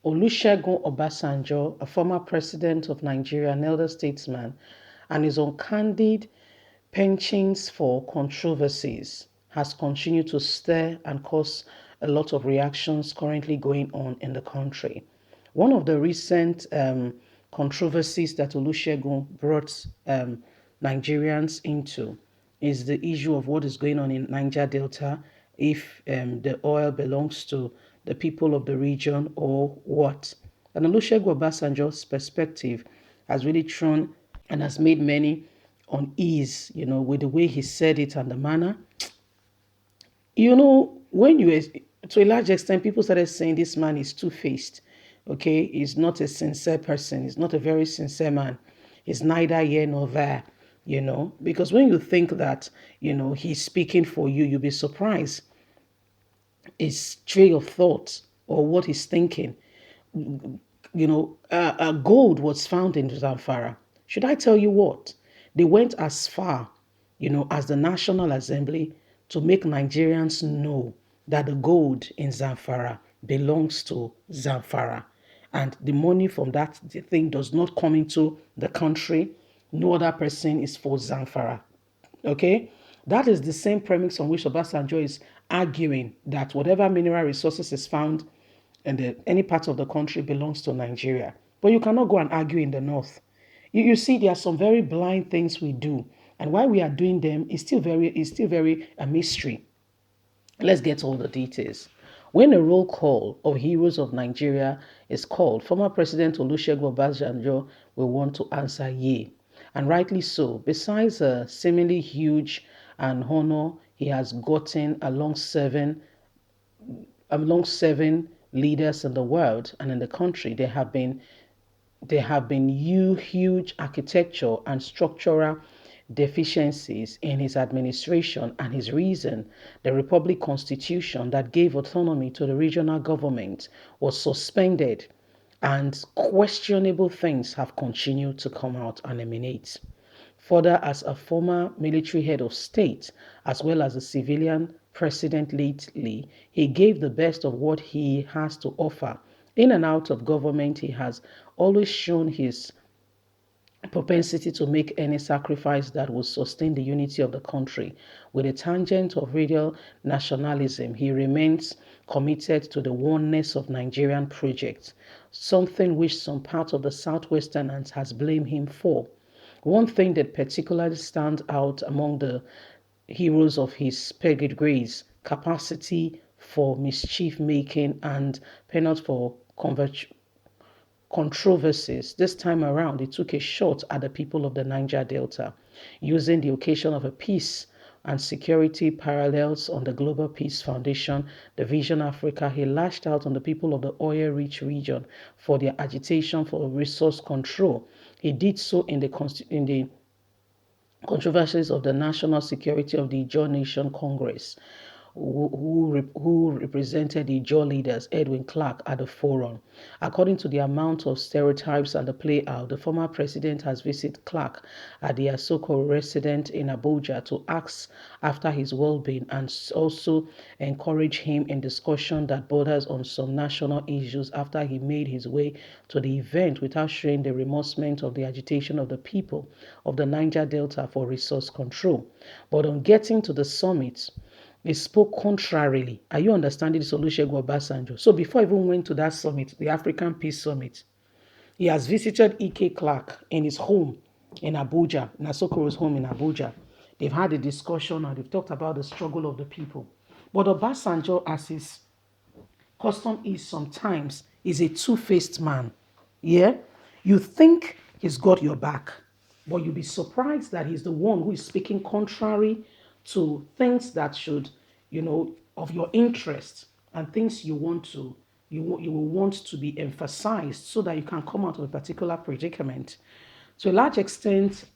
Olusegun Obasanjo, a former president of Nigeria, an elder statesman, and his uncandid penchants for controversies has continued to stir and cause a lot of reactions currently going on in the country. One of the recent controversies that Olusegun brought Nigerians into is the issue of what is going on in Niger Delta, if the oil belongs to the people of the region or what. And Olusegun Obasanjo's perspective has really thrown and has made many unease, with the way he said it and the manner. When to a large extent, people started saying this man is two-faced. Okay, he's not a sincere person. He's not a very sincere man. He's neither here nor there, because when you think that, he's speaking for you, you'll be surprised his trail of thought or what he's thinking. Gold was found in Zamfara. Should I tell you what? They went as far, as the National Assembly to make Nigerians know that the gold in Zamfara belongs to Zamfara. And the money from that thing does not come into the country. No other person is for Zamfara. Okay? That is the same premise on which Obasanjo is arguing that whatever mineral resources is found in any part of the country belongs to Nigeria. But you cannot go and argue in the north. You see, there are some very blind things we do, and why we are doing them is still very a mystery. Let's get all the details. When a roll call of heroes of Nigeria is called, former President Olusegun Obasanjo will want to answer yea, and rightly so. Besides a seemingly huge and honor he has gotten among seven leaders in the world and in the country, there have been huge architecture and structural deficiencies in his administration and his reason. The Republic Constitution that gave autonomy to the regional government was suspended, and questionable things have continued to come out and emanate. Further, as a former military head of state, as well as a civilian president lately, he gave the best of what he has to offer. In and out of government, he has always shown his propensity to make any sacrifice that will sustain the unity of the country. With a tangent of radical nationalism, he remains committed to the oneness of Nigerian project, something which some part of the Southwesterners has blamed him for. One thing that particularly stands out among the heroes of his pedigrees: capacity for mischief making and penance for controversies. This time around, he took a shot at the people of the Niger Delta, using the occasion of a peace and security parallels on the Global Peace Foundation, the Vision Africa. He lashed out on the people of the oil-rich region for their agitation for resource control. He did so in the controversies of the national security of the Ijaw Nation Congress, who represented the Ijaw leaders, Edwin Clark, at the forum. According to the amount of stereotypes and the play out, the former president has visited Clark at the Asoko residence in Abuja to ask after his well-being and also encourage him in discussion that borders on some national issues after he made his way to the event without showing the remorsement of the agitation of the people of the Niger Delta for resource control. But on getting to the summit, he spoke contrarily. Are you understanding this, Olusegun Obasanjo? So before he even went to that summit, the African Peace Summit, he has visited E.K. Clark in his home in Abuja, Nasokoro's home in Abuja. They've had a discussion and they've talked about the struggle of the people. But Obasanjo, as his custom is sometimes, is a two-faced man. Yeah? You think he's got your back, but you'll be surprised that he's the one who is speaking contrary to things that should, of your interest, and things you will want to be emphasized so that you can come out of a particular predicament. To a large extent,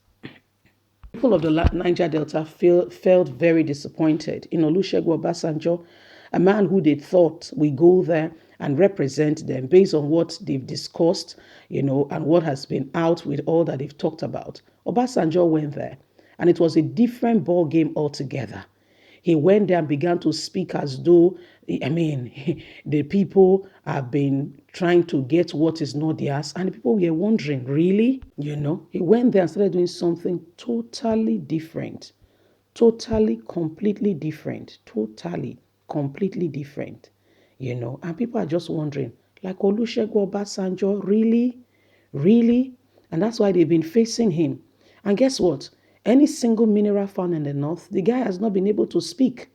people of the Niger Delta felt very disappointed in Olusegun Obasanjo, a man who they thought would go there and represent them based on what they've discussed, and what has been out with all that they've talked about. Obasanjo went there, and it was a different ball game altogether. He went there and began to speak as though I mean, the people have been trying to get what is not theirs, and the people were wondering, really? He went there and started doing something totally different, totally, completely different, totally, completely different, and people are just wondering, like Olusegun Obasanjo, really? Really? And that's why they've been facing him. And guess what? Any single mineral found in the north, the guy has not been able to speak.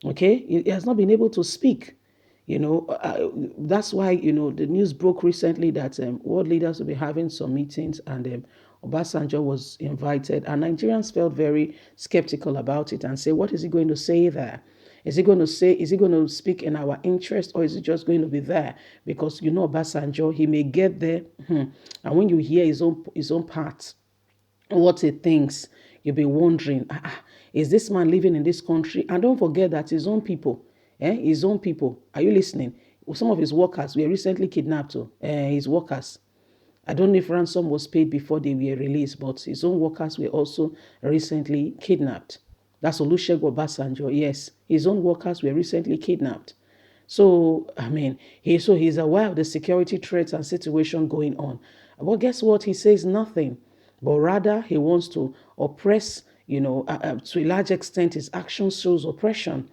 Okay, he has not been able to speak. That's why the news broke recently that world leaders will be having some meetings, and Obasanjo was invited, and Nigerians felt very skeptical about it and say, what is he going to say there? Is he going to say? Is he going to speak in our interest, or is he just going to be there because Obasanjo, he may get there, and when you hear his own part, what he thinks, you'll be wondering, is this man living in this country? And don't forget that his own people, his own people, are you listening? Some of his workers were recently kidnapped, his workers. I don't know if ransom was paid before they were released, but his own workers were also recently kidnapped. That's Olusegun Obasanjo. Yes, his own workers were recently kidnapped. So, I mean, he's aware of the security threats and situation going on. But guess what? He says nothing. But rather, he wants to oppress, to a large extent, his action shows oppression.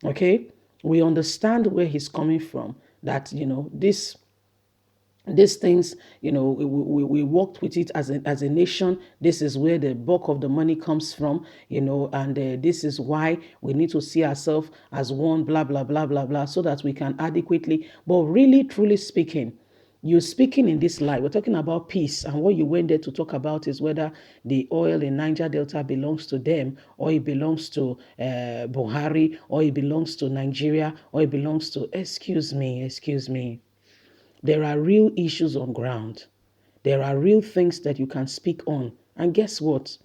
Okay? We understand where he's coming from, that, these things, we worked with it as a nation. This is where the bulk of the money comes from, and this is why we need to see ourselves as one, blah, blah, blah, blah, blah, so that we can adequately. But really, truly speaking, you're speaking in this light. We're talking about peace, and what you went there to talk about is whether the oil in Niger Delta belongs to them, or it belongs to Buhari, or it belongs to Nigeria, or it belongs to, excuse me. There are real issues on ground. There are real things that you can speak on. And guess what?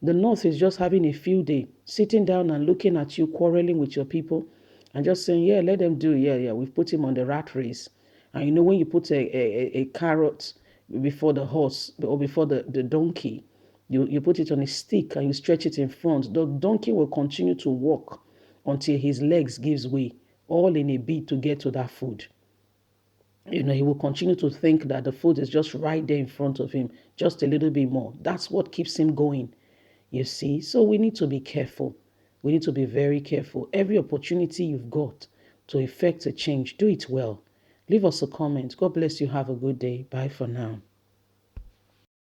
The North is just having a field day, sitting down and looking at you, quarreling with your people, and just saying, yeah, let them do. Yeah, yeah, we've put him on the rat race. And when you put a carrot before the horse or before the donkey, you put it on a stick and you stretch it in front, the donkey will continue to walk until his legs gives way, all in a bid to get to that food. He will continue to think that the food is just right there in front of him, just a little bit more. That's what keeps him going, you see. So we need to be careful. We need to be very careful. Every opportunity you've got to effect a change, do it well. Leave us a comment. God bless you. Have a good day. Bye for now.